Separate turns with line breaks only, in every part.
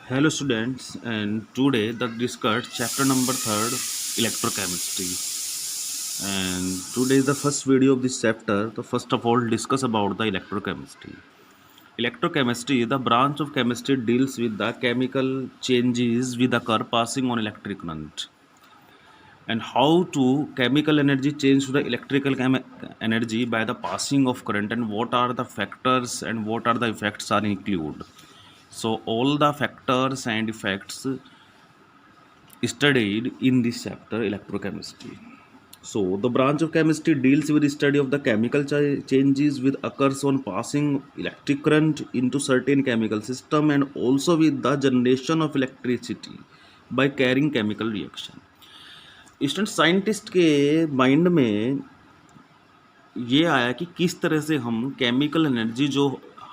Hello students, and today the discuss chapter number 3, electrochemistry. And today is the first video of this chapter. So first of all discuss about the electrochemistry. Electrochemistry, the branch of chemistry, deals with the chemical changes with occur passing on electric current, and how to chemical energy change to the electrical energy by the passing of current, and what are the factors and what are the effects are included. So all the factors and effects studied in this chapter, electrochemistry. So the branch of chemistry deals with the study of the chemical changes which occurs on passing electric current into certain chemical system, and also with the generation of electricity by carrying chemical reaction. Student scientist के mind में ये आया कि किस तरह से हम chemical energy जो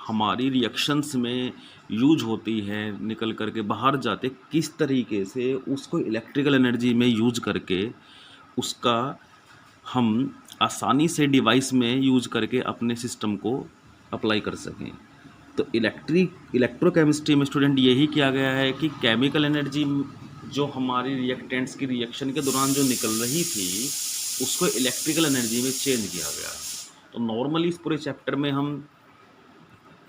हमारी रिएक्शंस में यूज होती है निकल करके बाहर जाते, किस तरीके से उसको इलेक्ट्रिकल एनर्जी में यूज करके उसका हम आसानी से डिवाइस में यूज करके अपने सिस्टम को अप्लाई कर सकें। तो इलेक्ट्रोकेमिस्ट्री में स्टूडेंट यही किया गया है कि केमिकल एनर्जी जो हमारी रिएक्टेंट्स की रिएक्शन के दौरान जो निकल रही थी उसको इलेक्ट्रिकल एनर्जी में चेंज किया गया। तो नॉर्मली इस पूरे चैप्टर में हम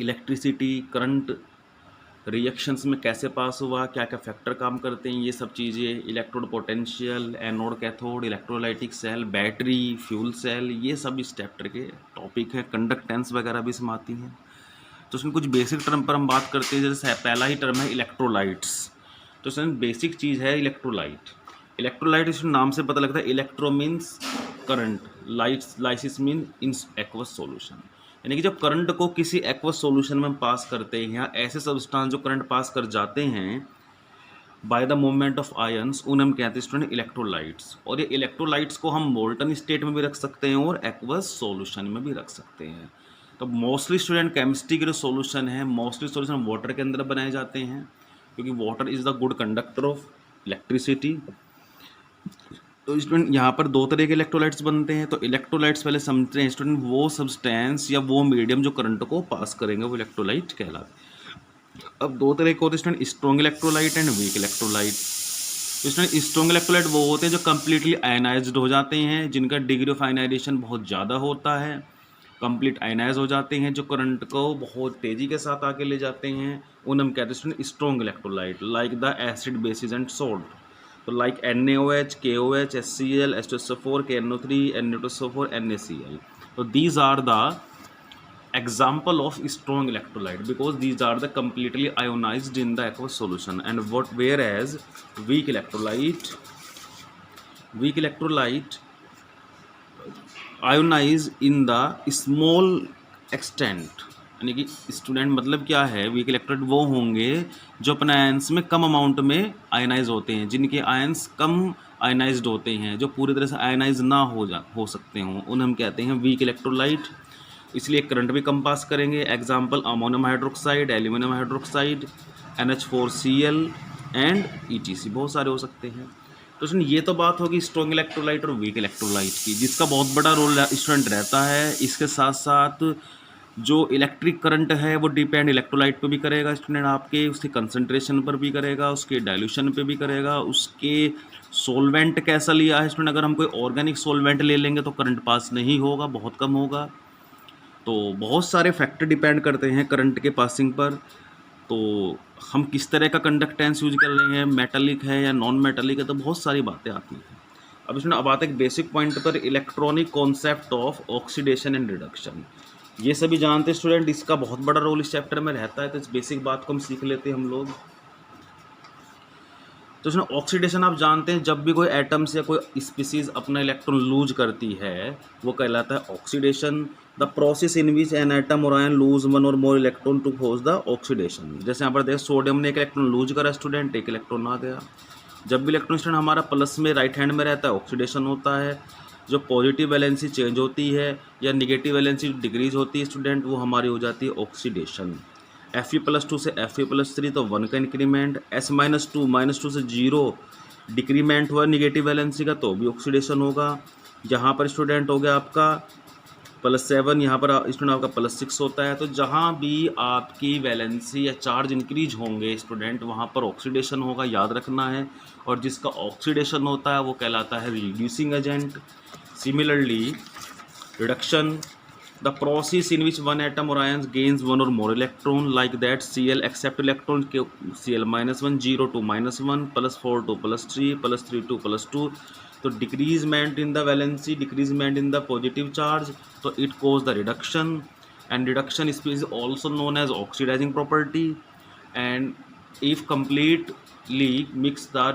इलेक्ट्रिसिटी, करंट, रिएक्शंस में कैसे पास हुआ, क्या क्या फैक्टर काम करते हैं, ये सब चीज़ें, electrode potential, anode cathode, electrolytic cell, battery, fuel cell, ये सब इस चैप्टर के टॉपिक है। कंडक्टेंस वगैरह भी इसमें आती हैं। तो उसमें कुछ बेसिक टर्म पर हम बात करते हैं। जैसे पहला ही टर्म है इलेक्ट्रोलाइट्स। तो उसमें बेसिक चीज़ है इलेक्ट्रोलाइट। इलेक्ट्रोलाइट इस नाम से पता लगता है, electro means current, lights lysis mean in aqueous solution, यानी कि जब करंट को किसी एक्वस सॉल्यूशन में पास करते हैं या ऐसे सब्सटेंस जो करंट पास कर जाते हैं by the movement of ions, उन्हें हम कहते हैं स्टूडेंट इलेक्ट्रोलाइट्स। और ये इलेक्ट्रोलाइट्स को हम मोल्टन स्टेट में भी रख सकते हैं और एक्वस सॉल्यूशन में भी रख सकते हैं। तो मोस्टली स्टूडेंट केमिस्ट्री के जो सॉल्यूशन है, मोस्टली सॉल्यूशन वाटर के अंदर बनाए जाते हैं, क्योंकि water is the good conductor of electricity. तो स्टूडेंट यहाँ पर दो तरह के इलेक्ट्रोलाइट्स बनते हैं। तो इलेक्ट्रोलाइट्स पहले समझते हैं स्टूडेंट, वो सब्सटेंस या वो मीडियम जो करंट को पास करेंगे वो इलेक्ट्रोलाइट कहलाते हैं। अब दो तरह के होते हैं student, strong electrolyte and weak electrolyte. तो स्टूडेंट स्ट्रॉन्ग इलेक्ट्रोलाइट वो होते हैं जो कम्प्लीटली आयनाइज्ड हो जाते हैं, जिनका डिग्री ऑफ आयनाइजेशन बहुत ज़्यादा होता है, कंप्लीट आयनाइज हो जाते हैं, जो करंट को बहुत तेज़ी के साथ आगे ले जाते हैं, उन्हें हम कहते हैं student strong electrolyte, like the acid, basis and salt. तो like NaOH, KOH, HCl, H2SO4, KNO3, Na2SO4, NaCl. So these are the example of strong electrolyte because these are the completely ionized in the aqueous solution. And whereas weak electrolyte ionize in the small extent, यानी कि student मतलब क्या है, weak electrolyte वो होंगे जो अपने ions में कम अमाउंट में आयनाइज होते हैं, जिनके आयंस कम आयनाइज्ड होते हैं, जो पूरी तरह से आयनाइज ना हो सकते हों, उन्हें हम कहते हैं वीक इलेक्ट्रोलाइट। इसलिए करंट भी कम पास करेंगे। Example ammonium hydroxide, aluminium hydroxide, NH4Cl and ETC, बहुत सारे हो सकते हैं। तो स्टूडेंट ये तो बात होगी स्ट्रॉन्ग इलेक्ट्रोलाइट और वीक इलेक्ट्रोलाइट की, जिसका बहुत बड़ा रोल स्टूडेंट रहता है। इसके साथ साथ जो इलेक्ट्रिक करंट है वो डिपेंड इलेक्ट्रोलाइट पे भी करेगा स्टूडेंट, आपके उसके कंसंट्रेशन पर भी करेगा, उसके डाइल्यूशन पे भी करेगा, उसके सोलवेंट कैसा लिया है स्टूडेंट। अगर हम कोई ऑर्गेनिक सोलवेंट ले लेंगे तो करंट पास नहीं होगा, बहुत कम होगा। तो बहुत सारे फैक्टर डिपेंड करते हैं करंट के पासिंग पर। तो हम किस तरह का कंडक्टेंस यूज कर रहे हैं, मेटालिक है या नॉन मेटालिक है, तो बहुत सारी बातें आती हैं। अब इसमें अब आते हैं बेसिक पॉइंट पर, electronic concept of oxidation and reduction. ये सभी जानते हैं स्टूडेंट, इसका बहुत बड़ा रोल इस चैप्टर में रहता है। तो इस बेसिक बात को हम सीख लेते हैं हम लोग। तो इसमें ऑक्सीडेशन आप जानते हैं, जब भी कोई एटम्स या कोई स्पीसीज अपना इलेक्ट्रॉन लूज करती है वो कहलाता है oxidation. The process in which an atom or ion lose one or more electron to cause the oxidation. जैसे यहाँ पर देख, सोडियम ने एक इलेक्ट्रॉन लूज करा स्टूडेंट, एक इलेक्ट्रॉन आ गया। जब भी इलेक्ट्रॉन स्टूडेंट हमारा प्लस में राइट हैंड में रहता है ऑक्सीडेशन होता है। जो पॉजिटिव वैलेंसी चेंज होती है या निगेटिव वैलेंसी डिक्रीज होती है स्टूडेंट, वो हमारी हो जाती है ऑक्सीडेशन। Fe+2 से Fe+3 तो 1 का इंक्रीमेंट, S-2 से 0 डिक्रीमेंट हुआ निगेटिव वैलेंसी का, तो भी ऑक्सीडेशन होगा। यहाँ पर स्टूडेंट हो गया आपका +7 यहाँ पर स्टूडेंट आपका +6 होता है। तो जहाँ भी आपकी वैलेंसी या चार्ज इंक्रीज होंगे स्टूडेंट, वहाँ पर ऑक्सीडेशन होगा, याद रखना है। और जिसका ऑक्सीडेशन होता है वो कहलाता है reducing agent. Similarly reduction, the process in which one atom or ions gains one or more electron, like that Cl accept electron, Cl -1 0 to -1 +4 to +3 +3 to +2, तो decreasement in the valency, decreasement in the positive charge, so it cause the reduction, and reduction is also known as oxidizing property. And if completely mix the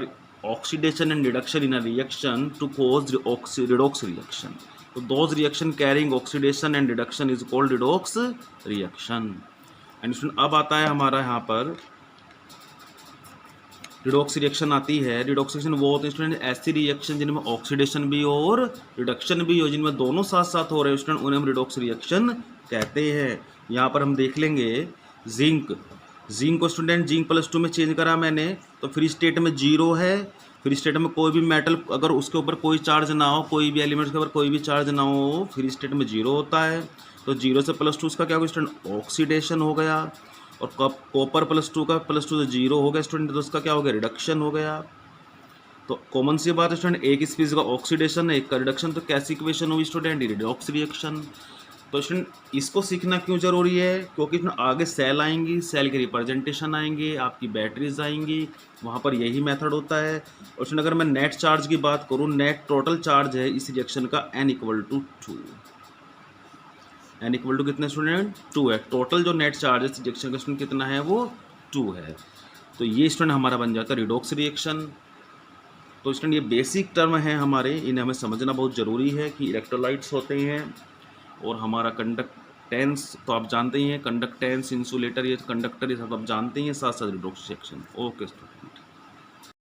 oxidation and reduction in a reaction to cause redox reaction, तो those reaction carrying oxidation and reduction is called redox reaction. And अब आता है हमारा यहाँ पर redox reaction आती है। Redox reaction वो होते हैं स्टूडेंट ऐसी रिएक्शन जिनमें ऑक्सीडेशन भी हो और रिडक्शन भी हो, जिनमें दोनों साथ साथ हो रहे हैं स्टूडेंट, उन्हें हम रिडॉक्स रिएक्शन कहते हैं। यहाँ पर हम देख लेंगे जिंक को स्टूडेंट जिंक +2 में चेंज करा मैंने, तो फ्री स्टेट में 0 है। फ्री स्टेट में कोई भी मेटल अगर उसके ऊपर कोई चार्ज ना हो, कोई भी एलिमेंट्स के ऊपर कोई भी चार्ज ना हो, फ्री स्टेट में 0 होता है। तो 0 से +2 उसका क्या होगा स्टूडेंट, ऑक्सीडेशन हो गया। और कॉपर +2 का +2 से 0 हो गया स्टूडेंट, तो उसका क्या हो गया, रिडक्शन हो गया। तो कॉमन सी बात है स्टूडेंट, एक स्पीसीज का ऑक्सीडेशन है, एक का रिडक्शन, तो कैसी इक्वेशन हुई स्टूडेंट, रिडॉक्स रिएक्शन। तो स्टूडेंट इसको सीखना क्यों जरूरी है, क्योंकि इसमें आगे सेल आएंगी, सेल के रिप्रेजेंटेशन आएंगे, आपकी बैटरीज आएंगी, वहाँ पर यही मेथड होता है। और स्टूडेंट अगर मैं नेट चार्ज की बात करूँ, नेट टोटल चार्ज है इस रिएक्शन का n = 2। n = कितने स्टूडेंट, 2 है। टोटल जो नेट चार्ज है इस रिएक्शन का स्टूडेंट कितना है, वो 2 है। तो ये स्टूडेंट हमारा बन जाता है रिडॉक्स रिएक्शन। तो स्टूडेंट ये बेसिक टर्म है हमारे, इन्हें हमें समझना बहुत ज़रूरी है कि इलेक्ट्रोलाइट्स होते हैं और हमारा कंडक्टेंस तो आप जानते ही हैं, कंडक्टेंस, इंसुलेटर, ये कंडक्टर, ये सब आप जानते ही हैं, साथ साथ रिडॉक्स रिएक्शन। Okay student.